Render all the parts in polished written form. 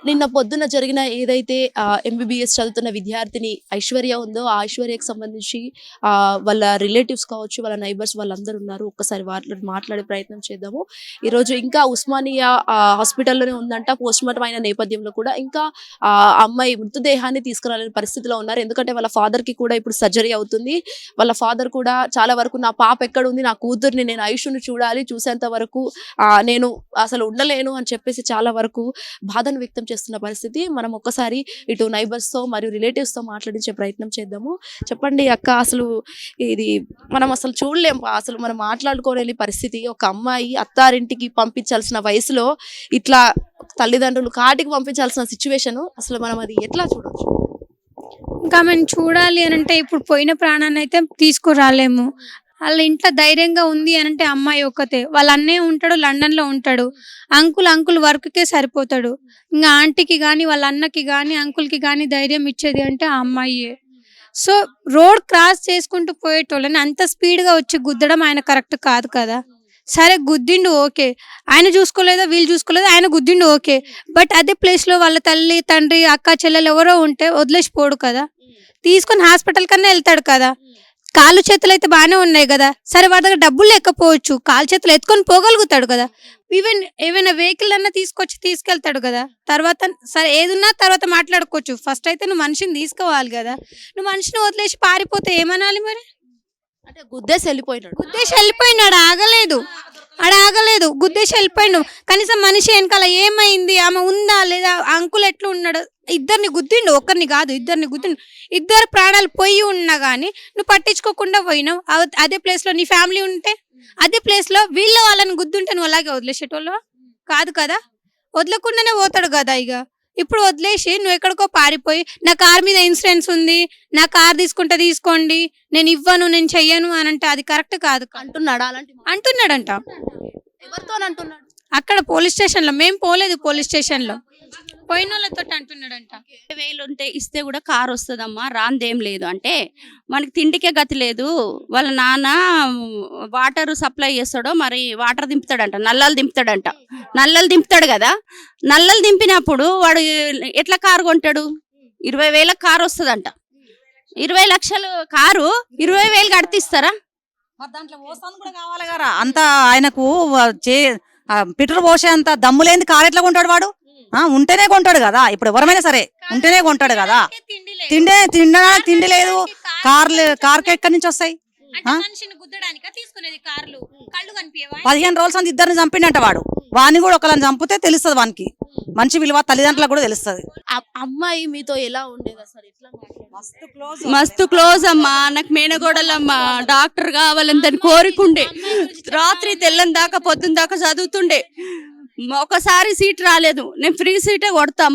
నిన్న పొద్దున జరిగిన ఏదైతే ఎంబీబీఎస్ చదువుతున్న విద్యార్థిని ఐశ్వర్య ఉందో, ఆ ఐశ్వర్యకి సంబంధించి వాళ్ళ రిలేటివ్స్ కావచ్చు, వాళ్ళ నైబర్స్ వాళ్ళందరూ ఉన్నారు. ఒక్కసారి వాళ్ళతో మాట్లాడే ప్రయత్నం చేద్దాము. ఈరోజు ఇంకా ఉస్మానియా హాస్పిటల్‌లోనే ఉందంట. పోస్ట్‌మార్టం అయిన నేపథ్యంలో కూడా ఇంకా అమ్మాయి మృతదేహాన్ని తీసుకురాలేని పరిస్థితిలో ఉన్నారు. ఎందుకంటే వాళ్ళ ఫాదర్‌కి కూడా ఇప్పుడు సర్జరీ అవుతుంది. వాళ్ళ ఫాదర్ కూడా చాలా వరకు నా పాప ఎక్కడుంది? నా కూతుర్ని నేను ఐషుని చూడాలి. చూసేంత వరకు నేను అసలు ఉండలేను అని చెప్పేసి చాలా వరకు బాధను వ్యక్తం చేస్తున్న పరిస్థితి. మనం ఒక్కసారి ఇటు నైబర్స్‌తో మరియు రిలేటివ్స్‌తో మాట్లాడించే ప్రయత్నం చేద్దాము. చెప్పండి అక్క, అసలు ఇది మనం అసలు చూడలేం. అసలు మనం మాట్లాడుకోలేని పరిస్థితి. ఒక అమ్మాయి అత్తారింటికి పంపించాల్సిన వయసులో ఇట్లా తల్లిదండ్రులు కాటికి పంపించాల్సిన సిట్యుయేషన్, అసలు మనం అది ఎట్లా చూడొచ్చు? ఇంకా ఆమెను చూడాలి అనంటే ఇప్పుడు పోయిన ప్రాణాన్నయితే తీసుకురాలేము. ఆళ్ళ ఇంట్లో ధైర్యంగా ఉంది అనంటే అమ్మాయి ఒక్కతే. వాళ్ళ అన్నయ్య ఉంటాడు, లండన్‌లో ఉంటాడు. అంకుల్ వర్క్‌కే సరిపోతాడు. ఇంగ ఆంటీకి గాని, వాళ్ళ అన్నకి గాని, అంకుల్‌కి గాని ధైర్యం ఇచ్చేది అంటే ఆ అమ్మాయే. సో, రోడ్ క్రాస్ చేసుకుంటూ పోయేటోళ్ళని అంత స్పీడ్‌గా వచ్చి గుద్దడం ఆయన కరెక్ట్ కాదు కదా! సరే గుద్దిండు ఓకే. ఆయన చూసుకోలేదా, వీళ్ళు చూసుకోలేదా, ఆయన గుద్దిండు ఓకే. బట్ అదే ప్లేస్‌లో వాళ్ళ తల్లి, తండ్రి, అక్క, చెల్లెలు ఎవరో ఉంటే వదిలేసి పోడు కదా! తీసుకొని హాస్పిటల్ కన్నా ఎళ్తాడు కదా! కాళ్ళు చేతులయితే బానే ఉన్నాయి గదా! సరే వాడి దగ్గర డబ్బులు లేకపోవచ్చు. కాళ్ళు చేతులు ఎత్తుకొని పోగలుగుతాడు గదా! ఈవెన్ ఏవైనా వెహికల్ అన్నా తీసుకొచ్చి తీసుకెళ్తాడు గదా! తర్వాత సరే ఏదున్నా తర్వాత మాట్లాడుకోవచ్చు. ఫస్ట్ అయితే నువ్వు మనిషిని తీసుకోవాలి గదా! నువ్వు మనిషిని వదిలేసి పారిపోతే ఏమనాలి మరి? అంటే గుద్దేసి వెళ్ళిపోయినాడు. గుద్దేసి ఎళ్ళిపోయిండు. ఆడ ఆగలేదు. గుద్దేసి ఎళ్ళిపోయిండు. కనీసం మనిషి ఎనకాల ఏమైంది? ఆమె ఉందా? లేదా? అంకుల్ ఎట్లున్నాడు? ఇద్దరిని గుద్దిండు. ఒక్కరిని గాదు. ఇద్దరిని గుద్దిండు. ఇద్దరు ప్రాణాలు పోయి ఉన్నా గాని నువ్వు పట్టించుకోకుండా పోయినావు. అదే ప్లేస్‌లో నీ ఫ్యామిలీ ఉంటే? అదే ప్లేస్‌లో వీళ్ళ వాళ్ళని గుద్దుంటే నువ్వు అలాగే వదిలేసేటోళ్ళవా? కాదు కదా! వదలకుండానే పోతాడు గదా ఇగ. ఇప్పుడు వదిలేసి నువ్వెక్కడికో పారిపోయి, నా కారు మీద ఇన్సూరెన్స్ ఉంది. నా కారు తీసుకుంటే తీసుకోండి. నేనివ్వను, నేను చెయ్యను అనంటే అది కరెక్ట్ కాదు. అంటున్నాడా అలాంటి మాట? అంటున్నాడంట. ఎవరితోనంటున్నాడు? అక్కడ పోలీస్ స్టేషన్‌లో. మేము పోలేదు పోలీస్ స్టేషన్‌లో. పోయినోళ్ళతోటి అంటున్నాడంట. 20,000 ఉంటే ఇస్తే కూడా కారు వస్తదమ్మా, రాందేం లేదు అంటే మనకి తిండికే గతి లేదు. వాళ్ళ నాన్న వాటర్ సప్లై చేస్తాడో మరి వాటర్ దింపుతాడంట, నల్లలు దింపుతాడు కదా. నల్లలు దింపినప్పుడు వాడు ఎట్లా కారు కొంటాడు? 20,000 కారు వస్తుందంట. 20 లక్షలు కారు 20,000 కడితిస్తారా? మరి దాంట్లో పోస్తాను కూడా కావాలి కదా. అంత ఆయనకు చే పెట్రోల్ పోసే అంత దమ్ము లేని కారు ఎట్లా కొంటాడు వాడు? ఉంటేనే కొంటాడు కదా. ఇప్పుడు ఎవరైనా సరే ఉంటేనే కొంటాడు కదా. తిండి లేదు. కార్కి ఎక్కడి నుంచి వస్తాయి? అంటే మనిషిని గుద్దడానికా తీసుకునేది కార్లు? కళ్ళు కనిపియవా? 15 రోజుల సంది ఇద్దరిని చంపిండంట వాడు. వాడిని కూడా ఒకళ్ళని చంపితే తెలుస్తుంది వానికి మంచి విలువ, తల్లిదండ్రులకు కూడా తెలుస్తుంది. అమ్మాయి మీతో ఎలా ఉండేది అసలు? ఎట్లా మాట్లాడేది? మస్తు క్లోజ్ అమ్మా, నాకు మేనగోడలమ్మా. డాక్టర్ కావాలని దాని కోరికుండే. రాత్రి తెల్లని దాకా పొద్దున్న దాకా చదువుతుండే. ఒకసారి సీట్ రాలేదు, నేను ఫ్రీ సీటే కొడతా.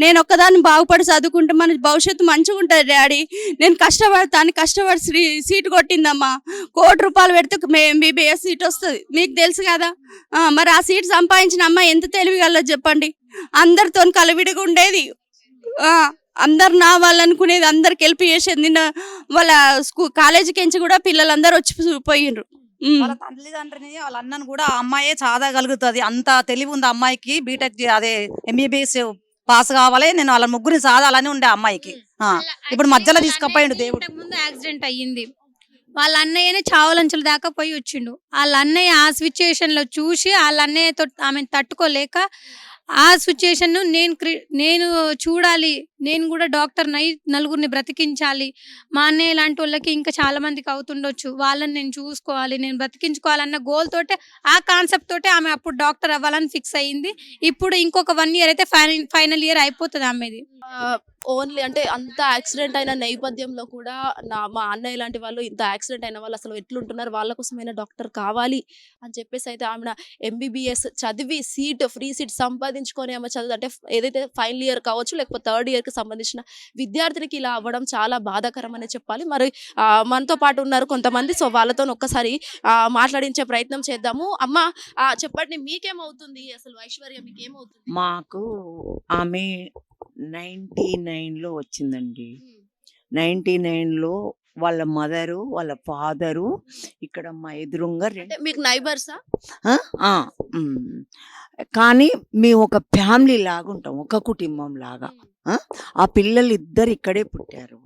నేను ఒక్కదాన్ని బాగుపడి చదువుకుంటే మన భవిష్యత్తు మంచిగా ఉంటుంది డాడీ, నేను కష్టపడి సీట్ కొట్టిందమ్మా. ₹1,00,00,000 పెడితే ఎంబీబీఎస్ సీట్ వస్తుంది, మీకు తెలుసు కదా. మరి ఆ సీట్ సంపాదించిన అమ్మ ఎంత తెలివిగలదో చెప్పండి. అందరితో కలవిడిగా ఉండేది. అందరు నా వాళ్ళు అనుకునేది, అందరికి హెల్ప్ చేసేది. నిన్న వాళ్ళ కాలేజీకి ఎంచి కూడా పిల్లలందరూ వచ్చి పోయిండ్రు. వాళ్ళ తల్లిదండ్రిని వాళ్ళ అన్నను కూడా ఆ అమ్మాయే చదవగలుగుతుంది. అంత తెలివి ఉంది అమ్మాయికి. బీటెక్ అదే ఎంబీబీఎస్ పాస్ కావాలి, నేను వాళ్ళ ముగ్గురిని చదవాలని ఉండే అమ్మాయికి. ఇప్పుడు మధ్యలో తీసుకుపోయిండు దేవుడు. ముందు యాక్సిడెంట్ అయ్యింది. వాళ్ళ అన్నయ్యనే చావలంచుల దాకా పోయి వచ్చిండు. వాళ్ళ అన్నయ్య ఆ సిచ్యుయేషన్ లో చూసి వాళ్ళ అన్నయ్యతో ఆమెను తట్టుకోలేక ఆ సిచ్యుయేషన్ నేను చూడాలి, నేను కూడా డాక్టర్ నై నలుగురిని బ్రతికించాలి. మా అన్నయ్య లాంటి వాళ్ళకి ఇంకా చాలా మందికి అవుతుండొచ్చు, వాళ్ళని నేను చూసుకోవాలి, నేను బ్రతికించుకోవాలన్న గోల్ తోటే, ఆ కాన్సెప్ట్ తోటే ఆమె అప్పుడు డాక్టర్ అవ్వాలని ఫిక్స్ అయ్యింది. ఇప్పుడు ఇంకొక 1 ఇయర్ అయితే ఫైనల్ ఇయర్ అయిపోతుంది ఆమెది. ఓన్లీ అంటే అంత యాక్సిడెంట్ అయిన నేపథ్యంలో కూడా మా అన్నయ్య లాంటి వాళ్ళు, ఇంత యాక్సిడెంట్ అయిన వాళ్ళు అసలు ఎట్లుంటున్నారు, వాళ్ళ కోసమైనా డాక్టర్ కావాలి అని చెప్పేసి అయితే ఆమె ఎంబీబీఎస్ చదివి ఫ్రీ సీట్ సంపాదించుకొని ఆమె చదువు, అంటే ఏదైతే ఫైనల్ ఇయర్ కావచ్చు లేకపోతే 3rd ఇయర్కి సంబంధించిన విద్యార్థినికి ఇలా అవ్వడం చాలా బాధాకరం అనే చెప్పాలి. మరి మనతో పాటు ఉన్నారు కొంతమంది, సో వాళ్ళతో ఒక్కసారి మాట్లాడించే ప్రయత్నం చేద్దాము. అమ్మ, చెప్పండి, మీకేమవుతుంది అసలు? ఐశ్వర్య మీకేమవుతుంది? మాకు ఆమె 99లో వచ్చిందండి. 99లో వాళ్ళ మదరు, వాళ్ళ ఫాదరు ఇక్కడ మా ఎదురుంగా అంటే మీకు నైబర్సా? కానీ మేము ఒక ఫ్యామిలీ లాగా ఉంటాం, ఒక కుటుంబం లాగా. ఆ పిల్లలు ఇద్దరు ఇక్కడే పుట్టారు.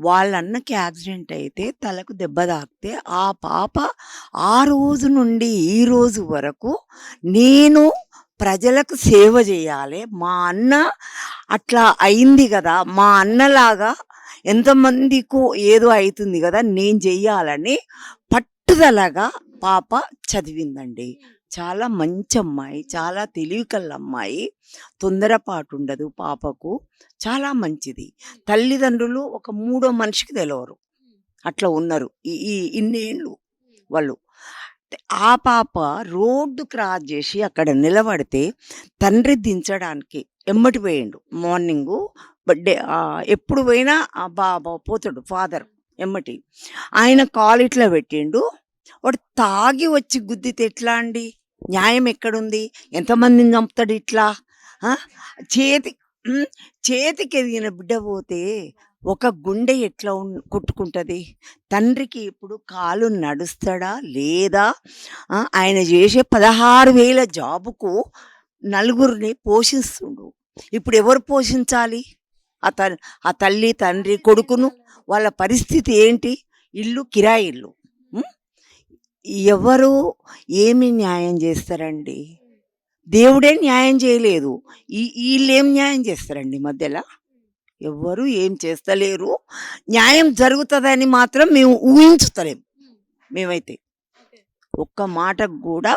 వాళ్ళ అన్నకి యాక్సిడెంట్ అయితే తలకు దెబ్బ తాకితే ఆ పాప ఆ రోజు నుండి ఈ రోజు వరకు నేను ప్రజలకు సేవ చేయాలి, మా అన్న అట్లా అయింది కదా, మా అన్నలాగా ఎంతమందికో ఏదో అవుతుంది కదా, నేను చెయ్యాలని పట్టుదలగా పాప చదివిందండి. చాలా మంచి అమ్మాయి, చాలా తెలివికల్ల అమ్మాయి, తొందరపాటు ఉండదు పాపకు, చాలా మంచిది. తల్లిదండ్రులు ఒక మూడో మనిషికి తెలవరు, అట్లా ఉన్నారు ఈ ఇన్నేళ్ళు వాళ్ళు. ఆ పాప రోడ్డు క్రాస్ చేసి అక్కడ నిలబడితే తండ్రి దించడానికి ఎమ్మటి పోయిండు. మార్నింగు బర్త్డే ఎప్పుడు పోయినా ఆ బాబా పోతాడు ఫాదర్ ఎమ్మటి. ఆయన కాలు ఇట్లా పెట్టిండు. వాడు తాగి వచ్చి గుద్దితే ఎట్లా అండి? న్యాయం ఎక్కడుంది? ఎంతమందిని చంపుతాడు ఇట్లా? చేతి చేతికి ఎదిగిన బిడ్డ పోతే ఒక గుండె ఎట్లా కొట్టుకుంటుంది? తండ్రికి ఇప్పుడు కాలు నడుస్తాడా లేదా? ఆయన చేసే 16,000 జాబుకు నలుగురిని పోషిస్తుండు. ఇప్పుడు ఎవరు పోషించాలి? ఆ తల్లి తండ్రి కొడుకును. వాళ్ళ పరిస్థితి ఏంటి? ఇల్లు కిరాయి ఇల్లు. ఎవరు ఏమి న్యాయం చేస్తారండి? దేవుడే న్యాయం చేయలేదు, వీళ్ళేం న్యాయం చేస్తారండి మధ్యలో? ఎవ్వరు ఏం చేస్తలేరు. న్యాయం జరుగుతుందని మాత్రం మేము ఊహించుతలేము. మేమైతే ఒక్క మాటకు కూడా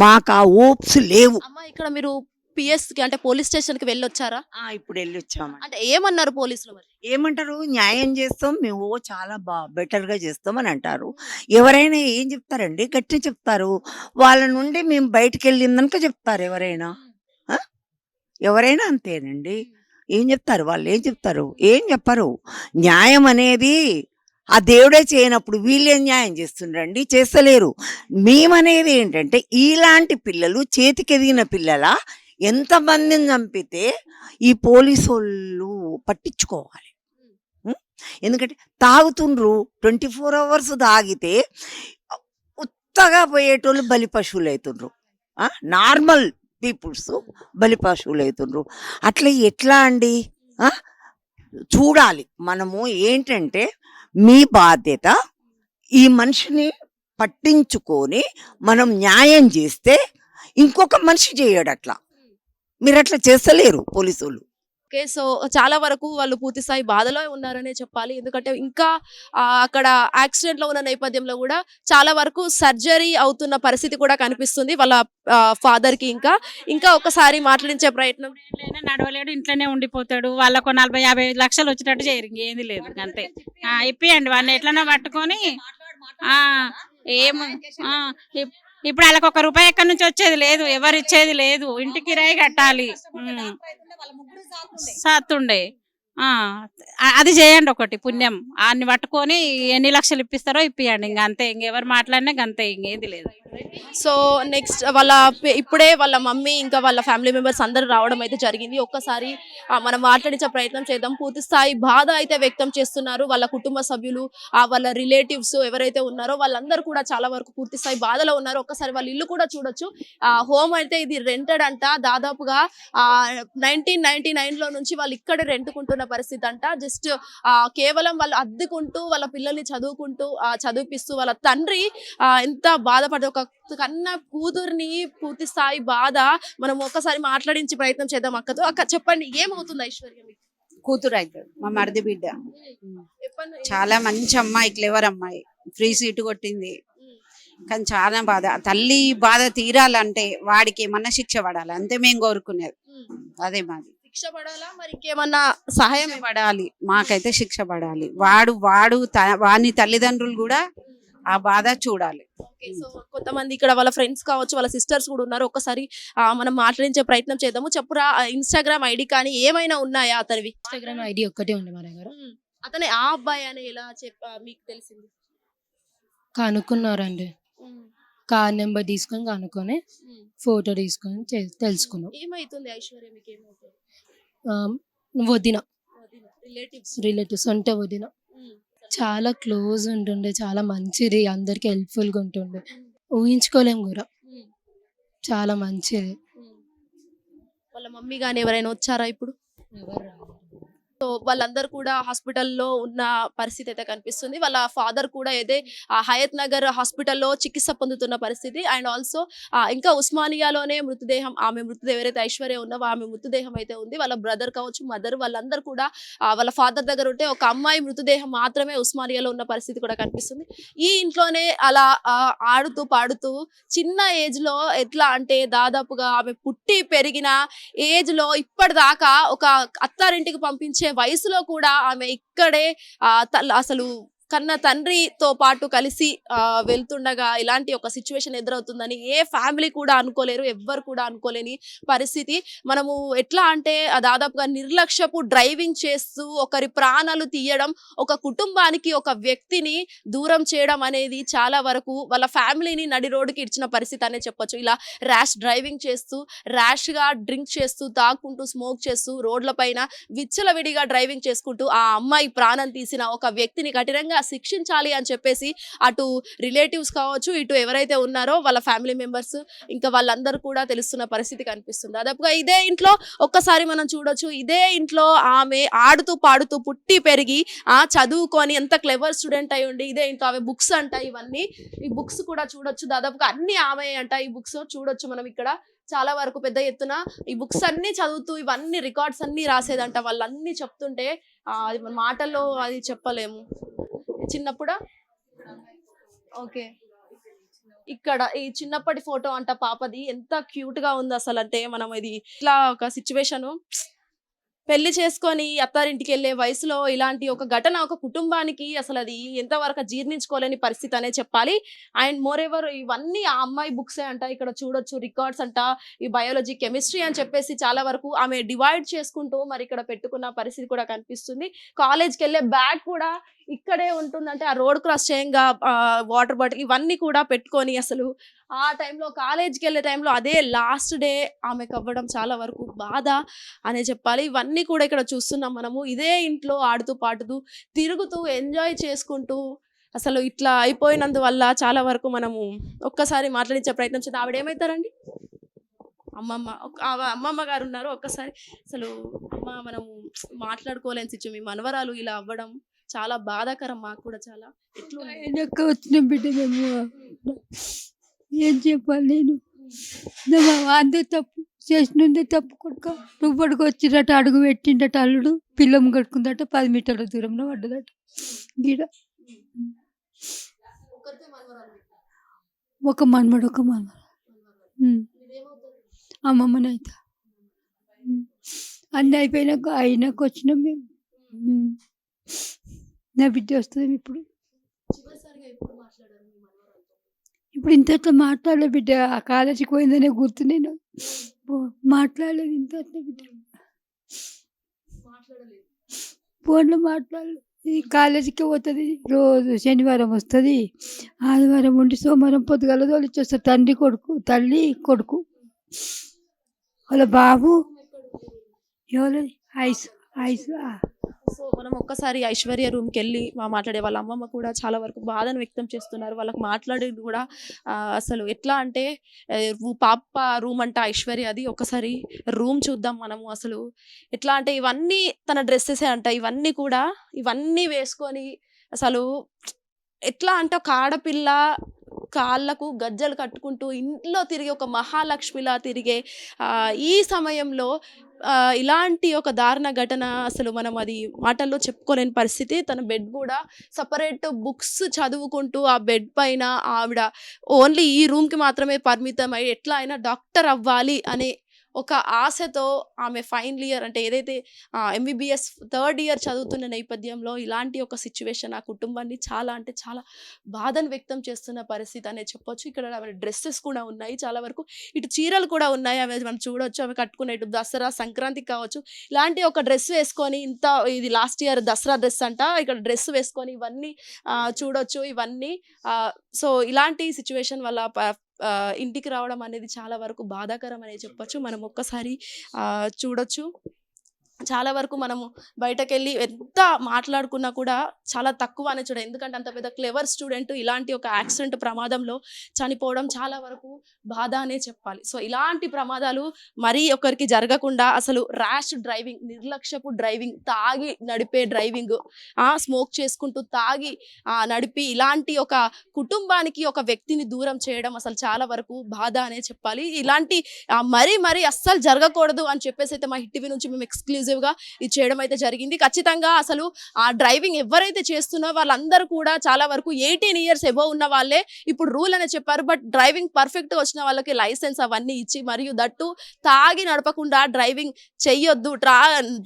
మాకు ఆ ఓప్స్ లేవు. అమ్మ ఇక్కడ మీరు పిఎస్ కి అంటే పోలీస్ స్టేషన్ కి వెళ్ళొచ్చారా? ఇప్పుడు వెళ్ళొచ్చాము. అంటే ఏమన్నారు పోలీసులు మరి? ఏమంటారు? న్యాయం చేస్తాం మేము, చాలా బెటర్గా చేస్తాం అని అంటారు. ఎవరైనా ఏం చెప్తారండి? గట్టి చెప్తారు. వాళ్ళ నుండి మేము బయటికి వెళ్ళిందనుక చెప్తారు ఎవరైనా. ఎవరైనా అంతేనండి. ఏం చెప్తారు వాళ్ళు? ఏం చెప్తారు? ఏం చెప్పరు. న్యాయం అనేది ఆ దేవుడే చేయనప్పుడు వీళ్ళేం న్యాయం చేస్తుండ్రండి? చేస్తలేరు. మేమనేది ఏంటంటే ఇలాంటి పిల్లలు చేతికెదిగిన పిల్లల ఎంతమందిని చంపితే ఈ పోలీసు వాళ్ళు పట్టించుకోవాలి. ఎందుకంటే తాగుతుండ్రు, 24 hours తాగితే ఉత్తగా పోయేటోళ్ళు బలి పశువులు అవుతుండ్రు. నార్మల్ పీపుల్స్ బలి పశువులు అవుతుండ్రు. అట్లా ఎట్లా అండి? చూడాలి మనము. ఏంటంటే మీ బాధ్యత ఈ మనిషిని పట్టించుకొని మనం న్యాయం చేస్తే ఇంకొక మనిషి చేయడు. అట్లా మీరు అట్లా చేస్తలేరు పోలీసులు. ఓకే. సో చాలా వరకు వాళ్ళు పూర్తి స్థాయి బాధలో ఉన్నారనే చెప్పాలి. ఎందుకంటే ఇంకా అక్కడ యాక్సిడెంట్ లో ఉన్న నేపథ్యంలో కూడా చాలా వరకు సర్జరీ అవుతున్న పరిస్థితి కూడా కనిపిస్తుంది వాళ్ళ ఫాదర్ కి. ఇంకా ఒకసారి మాట్లాడించే ప్రయత్నం. నడవలేడు, ఇంట్లోనే ఉండిపోతాడు. వాళ్ళకు 40-50 లక్షలు వచ్చేటట్టు చేయరు, ఇంకేంది లేదు అంతే. ఇప్పియండి వాడిని ఎట్లనో పట్టుకొని. ఇప్పుడు వాళ్ళకి 1 రూపాయి ఎక్కడి నుంచి వచ్చేది లేదు, ఎవరు ఇచ్చేది లేదు, ఇంటికి కిరాయి కట్టాలి. సాతుండే అది చేయండి ఒకటి పుణ్యం. ఆయన్ని పట్టుకొని ఎన్ని లక్షలు ఇప్పిస్తారో ఇప్పియండి, ఇంక అంతే. ఇంకెవరు మాట్లాడినా అంతే, ఇంకేది లేదు. సో నెక్స్ట్ ఇప్పుడే వాళ్ళ మమ్మీ ఇంకా వాళ్ళ ఫ్యామిలీ మెంబర్స్ అందరూ రావడం అయితే జరిగింది. ఒక్కసారి మనం మాట్లాడించే ప్రయత్నం చేద్దాం. పూర్తి స్థాయి బాధ అయితే వ్యక్తం చేస్తున్నారు వాళ్ళ కుటుంబ సభ్యులు, వాళ్ళ రిలేటివ్స్ ఎవరైతే ఉన్నారో వాళ్ళందరూ కూడా చాలా వరకు పూర్తి స్థాయి బాధలో ఉన్నారు. ఒక్కసారి వాళ్ళ ఇల్లు కూడా చూడొచ్చు. హోమ్ అయితే ఇది రెంటెడ్ అంట. దాదాపుగా 1999లో నుంచి వాళ్ళు ఇక్కడ రెంట్కుంటున్న పరిస్థితి అంట. జస్ట్ కేవలం వాళ్ళు అద్దెకుంటూ వాళ్ళ పిల్లల్ని చదివిపిస్తూ వాళ్ళ తండ్రి ఎంత బాధపడే ఒక కన్న కూతుర్ని పూర్తి స్థాయి బాధ. మనం ఒక్కసారి మాట్లాడించి ప్రయత్నం చేద్దాం అక్కతో. అక్క చెప్పండి, ఏమవుతుంది ఐశ్వర్య మీకు? కూతురు అవుతుంది, మా మరిది బిడ్డ. చాలా మంచి అమ్మాయి, క్లెవర్ అమ్మాయి, ఫ్రీ సీటు కొట్టింది. కానీ చాలా బాధ. తల్లి బాధ తీరాలంటే వాడికి ఏమన్నా శిక్ష పడాలి, అంతే మేము కోరుకునేది. అదే మాది. శిక్ష పడాలా మరి ఇంకేమన్నా సహాయం పడాలి? మాకైతే శిక్ష పడాలి. వాని తల్లిదండ్రులు కూడా ఆ బాధ చూడాలి. సో కొంతమంది ఇక్కడ వాళ్ళ ఫ్రెండ్స్ కావచ్చు, వాళ్ళ సిస్టర్స్ కూడా ఉన్నారు. ఒక్కసారి మనం మాట్లాడించే ప్రయత్నం చేద్దాము. చెప్పురా, ఇన్స్టాగ్రామ్ ఐడి కానీ ఏమైనా ఉన్నాయా అతనివి? ఇన్స్టాగ్రామ్ ఐడి ఒక్కటే ఉంది మా దగ్గర. అతనే ఆ అబ్బాయి అని ఎలా మీకు తెలిసింది? కనుక్కున్నారండి, కార్ నెంబర్ తీసుకొని కనుక్కొని ఫోటో తీసుకొని తెలుసుకున్నాం. ఏమైతుంది ఐశ్వర్య మీకు? ఏమవుతుంది? వదిన, రిలేటివ్స్ అంటే వదిన చాలా క్లోజ్ ఉంటుండే, చాలా మంచిది, అందరికి హెల్ప్ఫుల్గా ఉంటుండే. ఊహించుకోలేం కూడా, చాలా మంచిది. మమ్మీ గాని ఎవరైనా వచ్చారా ఇప్పుడు? ఎవరు రాలేదు. సో వాళ్ళందరూ కూడా హాస్పిటల్లో ఉన్న పరిస్థితి అయితే కనిపిస్తుంది. వాళ్ళ ఫాదర్ కూడా ఏదే హయత్ నగర్ హాస్పిటల్లో చికిత్స పొందుతున్న పరిస్థితి. అండ్ ఆల్సో ఇంకా ఉస్మానియాలోనే మృతదేహం, ఆమె మృతదేహం ఎవరైతే ఐశ్వర్య ఉన్నదో ఆమె మృతదేహం అయితే ఉంది. వాళ్ళ బ్రదర్ కావచ్చు, మదర్, వాళ్ళందరూ కూడా వాళ్ళ ఫాదర్ దగ్గర ఉంటే ఒక అమ్మాయి మృతదేహం మాత్రమే ఉస్మానియాలో ఉన్న పరిస్థితి కూడా కనిపిస్తుంది. ఈ ఇంట్లోనే అలా ఆడుతూ పాడుతూ చిన్న ఏజ్ లో, ఎట్లా అంటే దాదాపుగా ఆమె పుట్టి పెరిగిన ఏజ్ లో ఇప్పటిదాకా ఒక అత్తారింటికి పంపించే వయసులో కూడా ఆమె ఇక్కడే అసలు కన్న తండ్రితో పాటు కలిసి వెళ్తుండగా ఇలాంటి ఒక సిచ్యువేషన్ ఎదురవుతుందని ఏ ఫ్యామిలీ కూడా అనుకోలేరు, ఎవ్వరు కూడా అనుకోలేని పరిస్థితి. మనము ఎట్లా అంటే దాదాపుగా నిర్లక్ష్యపు డ్రైవింగ్ చేస్తూ ఒకరి ప్రాణాలు తీయడం, ఒక కుటుంబానికి ఒక వ్యక్తిని దూరం చేయడం అనేది చాలా వరకు వాళ్ళ ఫ్యామిలీని నడి రోడ్డుకి ఇచ్చిన పరిస్థితి అనే చెప్పొచ్చు. ఇలా ర్యాష్ డ్రైవింగ్ చేస్తూ, ర్యాష్ గా డ్రింక్ చేస్తూ, తాగుకుంటూ, స్మోక్ చేస్తూ, రోడ్ల పైన విచ్చలవిడిగా డ్రైవింగ్ చేసుకుంటూ ఆ అమ్మాయి ప్రాణం తీసిన ఒక వ్యక్తిని కఠినంగా శిక్షించాలి అని చెప్పేసి అటు రిలేటివ్స్ కావచ్చు, ఇటు ఎవరైతే ఉన్నారో వాళ్ళ ఫ్యామిలీ మెంబర్స్, ఇంకా వాళ్ళందరూ కూడా తెలుస్తున్న పరిస్థితి కనిపిస్తుంది. దాదాపుగా ఇదే ఇంట్లో ఒక్కసారి మనం చూడొచ్చు, ఇదే ఇంట్లో ఆమె ఆడుతూ పాడుతూ పుట్టి పెరిగి చదువుకొని ఎంత క్లెవర్ స్టూడెంట్ అయి ఉండి ఇదే ఇంట్లో ఆమె బుక్స్ అంట, ఇవన్నీ ఈ బుక్స్ కూడా చూడొచ్చు. దాదాపుగా అన్ని ఆమె అంట ఈ బుక్స్ చూడొచ్చు మనం ఇక్కడ. చాలా వరకు పెద్ద ఎత్తున ఈ బుక్స్ అన్ని చదువుతూ ఇవన్నీ రికార్డ్స్ అన్ని రాసేదంట. వాళ్ళన్నీ చెప్తుంటే అది మన మాటల్లో అది చెప్పలేము. చిన్నప్పుడా? ఓకే. ఇక్కడ ఈ చిన్నప్పటి ఫోటో అంట పాపది, ఎంత క్యూట్ గా ఉంది అసలు. అంటే మనం ఇది ఇట్లా ఒక సిచ్యువేషన్, పెళ్లి చేసుకొని అత్తారింటికి వెళ్ళే వయసులో ఇలాంటి ఒక ఘటన ఒక కుటుంబానికి అసలు అది ఎంతవరకు జీర్ణించుకోలేని పరిస్థితి అనే చెప్పాలి. అండ్ మోర్ ఎవర్ ఇవన్నీ ఆ అమ్మాయి బుక్సే అంట. ఇక్కడ చూడొచ్చు రికార్డ్స్ అంట, ఈ బయాలజీ, కెమిస్ట్రీ అని చెప్పేసి చాలా వరకు ఆమె డివైడ్ చేసుకుంటూ మరి ఇక్కడ పెట్టుకున్న పరిస్థితి కూడా కనిపిస్తుంది. కాలేజ్కి వెళ్ళే బ్యాగ్ కూడా ఇక్కడే ఉంటుందంటే, ఆ రోడ్ క్రాస్ చేయంగా వాటర్ బాటిల్ ఇవన్నీ కూడా పెట్టుకొని అసలు ఆ టైంలో కాలేజ్కి వెళ్ళే టైంలో అదే లాస్ట్ డే ఆమెకు అవ్వడం చాలా వరకు బాధ అనే చెప్పాలి. ఇవన్నీ కూడా ఇక్కడ చూస్తున్నాం మనము. ఇదే ఇంట్లో ఆడుతూ పాడుతూ తిరుగుతూ ఎంజాయ్ చేసుకుంటూ అసలు ఇట్లా అయిపోయినందువల్ల చాలా వరకు మనము ఒక్కసారి మాట్లాడించే ప్రయత్నం చేద్దాం. ఆవిడ ఏమవుతారండి? అమ్మమ్మ గారు ఉన్నారు. ఒక్కసారి అసలు అమ్మ మనము మాట్లాడుకోలేని సిచ్యువేషన్, మీ మనవరాలు ఇలా అవ్వడం చాలా బాధాకరం మాకు కూడా. చాలా ఎట్లా వచ్చిన బిడ్డ మేము ఏం చెప్పాలి, నేను అందరూ తప్పు చేసినందే తప్పు కొడుక. నువ్వు పడుకు వచ్చినట్టు అడుగు పెట్టిండట అల్లుడు, పిల్లం కట్టుకుందట, 10 మీటర్ల దూరంలో పడ్డదట గీడ. ఒక మనమడు అమ్మమ్మనైతే అన్నీ అయినాక వచ్చినాం మేము. నా బిడ్డ వస్తుంది ఇప్పుడు. ఇప్పుడు ఇంత మాట్లాడలే బిడ్డ, ఆ కాలేజీకి పోయిందనే గుర్తు, నేను మాట్లాడలేదు ఇంత బిడ్డ, ఫోన్లో మాట్లాడలేదు. ఈ కాలేజీకి పోతుంది రోజు, శనివారం వస్తుంది, ఆదివారం ఉండి సోమవారం పొద్దుగాల తోలిచ్చొస్తారు. తండ్రి కొడుకు, తల్లి కొడుకు, వాళ్ళ బాబు ఎవరు ఐస్. సో మనం ఒక్కసారి ఐశ్వర్య రూమ్కి వెళ్ళి మాట్లాడే వాళ్ళ అమ్మమ్మ కూడా చాలా వరకు బాధను వ్యక్తం చేస్తున్నారు. వాళ్ళకి మాట్లాడేది కూడా అసలు ఎట్లా అంటే పాప రూమ్ అంట ఐశ్వర్య, అది ఒకసారి రూమ్ చూద్దాం మనము. అసలు ఎట్లా అంటే ఇవన్నీ తన డ్రెస్సెసే అంట, ఇవన్నీ వేసుకొని అసలు ఎట్లా అంటే ఒక ఆడపిల్ల కాళ్ళకు గజ్జలు కట్టుకుంటూ ఇంట్లో తిరిగి ఒక మహాలక్ష్మిలా తిరిగే ఈ సమయంలో ఇలాంటి ఒక దారుణ ఘటన అసలు మనం అది మాటల్లో చెప్పుకోలేని పరిస్థితి. తన బెడ్ కూడా సపరేట్ బుక్స్ చదువుకుంటూ ఆ బెడ్ పైన ఆవిడ ఓన్లీ ఈ రూమ్కి మాత్రమే పరిమితమై ఎట్లా అయినా డాక్టర్ అవ్వాలి అనే ఒక ఆశతో ఆమె ఫైనల్ ఇయర్ అంటే ఏదైతే MBBS 3rd ఇయర్ చదువుతున్న నేపథ్యంలో ఇలాంటి ఒక సిచ్యువేషన్ ఆ కుటుంబాన్ని చాలా అంటే చాలా బాధను వ్యక్తం చేస్తున్న పరిస్థితి అనే చెప్పొచ్చు. ఇక్కడ ఆమె డ్రెస్సెస్ కూడా ఉన్నాయి, చాలా వరకు ఇటు చీరలు కూడా ఉన్నాయి, అవి మనం చూడొచ్చు. ఆమె కట్టుకున్న ఇటు దసరా, సంక్రాంతికి కావచ్చు ఇలాంటి ఒక డ్రెస్ వేసుకొని, ఇది లాస్ట్ ఇయర్ దసరా డ్రెస్ అంట, ఇక్కడ డ్రెస్ వేసుకొని ఇవన్నీ చూడొచ్చు ఇవన్నీ. సో ఇలాంటి సిచ్యువేషన్ వల్ల ఇంటికి రావడం అనేది చాలా వరకు బాధాకరం అనే చెప్పొచ్చు. మనం ఒక్కసారి చూడొచ్చు. చాలా వరకు మనము బయటకెళ్ళి ఎంత మాట్లాడుకున్నా కూడా చాలా తక్కువ అనే చూడ. ఎందుకంటే అంత పెద్ద క్లెవర్ స్టూడెంట్ ఇలాంటి ఒక యాక్సిడెంట్ ప్రమాదంలో చనిపోవడం చాలా వరకు బాధ అనే చెప్పాలి. సో ఇలాంటి ప్రమాదాలు మరీ ఒకరికి జరగకుండా అసలు ర్యాష్ డ్రైవింగ్, నిర్లక్ష్యపు డ్రైవింగ్, తాగి నడిపే డ్రైవింగ్, స్మోక్ చేసుకుంటూ తాగి నడిపి ఇలాంటి ఒక కుటుంబానికి ఒక వ్యక్తిని దూరం చేయడం అసలు చాలా వరకు బాధ అనే చెప్పాలి. ఇలాంటి మరీ అస్సలు జరగకూడదు అని చెప్పేసి అయితే మా హిట్ టీవీ నుంచి మేము ఎక్స్క్లూజివ్ గా ఇది చేయడం అయితే జరిగింది. ఖచ్చితంగా అసలు ఆ డ్రైవింగ్ ఎవరైతే చేస్తున్నారో వాళ్ళందరూ కూడా చాలా వరకు 18 years అబోవ్ ఉన్న వాళ్ళే ఇప్పుడు రూల్ అనే చెప్పారు. బట్ డ్రైవింగ్ పర్ఫెక్ట్ వచ్చిన వాళ్ళకి లైసెన్స్ అవన్నీ ఇచ్చి, మరియు దట్టు తాగి నడపకుండా డ్రైవింగ్ చెయ్యొద్దు.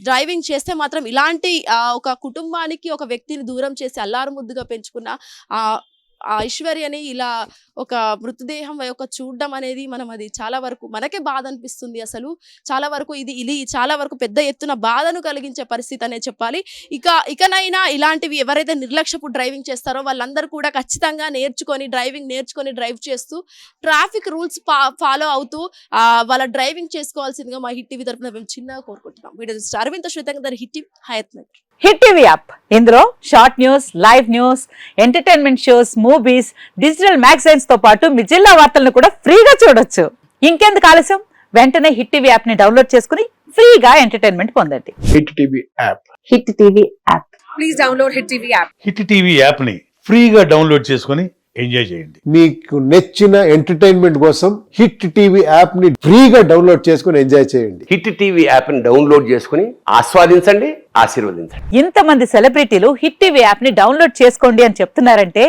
డ్రైవింగ్ చేస్తే మాత్రం ఇలాంటి ఒక కుటుంబానికి ఒక వ్యక్తిని దూరం చేసి అల్లారు ముద్దుగా పెంచుకున్న ఐశ్వర్యని ఇలా ఒక మృతదేహం యొక్క చూడడం అనేది అది చాలా వరకు మనకే బాధ అనిపిస్తుంది. అసలు చాలా వరకు ఇది చాలా వరకు పెద్ద ఎత్తున బాధను కలిగించే పరిస్థితి అనే చెప్పాలి. ఇకనైనా ఇలాంటివి ఎవరైతే నిర్లక్ష్యపు డ్రైవింగ్ చేస్తారో వాళ్ళందరూ కూడా ఖచ్చితంగా నేర్చుకొని డ్రైవ్ చేస్తూ ట్రాఫిక్ రూల్స్ ఫాలో అవుతూ వాళ్ళ డ్రైవింగ్ చేసుకోవాల్సిందిగా మా హిట్ టీవీ తరఫున మేము చిన్నగా కోరుకుంటున్నాం. వీడియో అరవింద్ శ్వేతంగా hit TV Hayatnagar. Hit TV app, ఇందులో short news, live news, entertainment shows, movies, digital magazines తో పాటు మీ జిల్లా వార్తలను కూడా ఫ్రీగా చూడొచ్చు. ఇంకెందుకు ఆలస్యం, వెంటనే హిట్ టీవీ యాప్ ని డౌన్లోడ్ చేసుకుని ఫ్రీగా ఎంటర్టైన్మెంట్ పొందండి. Hit TV app. Hit TV app. Please download hit TV app. Hit TV app ని ఫ్రీగా డౌన్లోడ్ చేసుకుని ఎంజాయ్ చేయండి. మీకు నచ్చిన ఎంటర్టైన్మెంట్ కోసం హిట్ టీవీ యాప్ ని ఫ్రీగా డౌన్లోడ్ చేసుకుని ఎంజాయ్ చేయండి. హిట్ టీవీ యాప్ ని డౌన్లోడ్ చేసుకుని ఆస్వాదించండి, ఆశీర్వదించండి. ఇంతమంది సెలబ్రిటీలు హిట్ టీవీ యాప్ ని డౌన్లోడ్ చేసుకోండి అని చెప్తున్నారంటే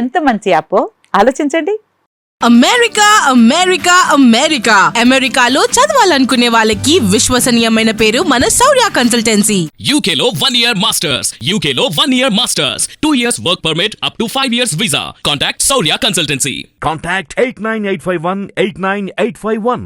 ఎంత మంచి యాప్ ఆలోచించండి. అమెరికాలో చదవాలనుకునే వాళ్ళకి విశ్వసనీయమైన పేరు మన శౌర్య consultancy. UKలో 1 year masters, 2 years work permit up to 5 years visa. Contact Saurya Consultancy. Contact 89851 89851.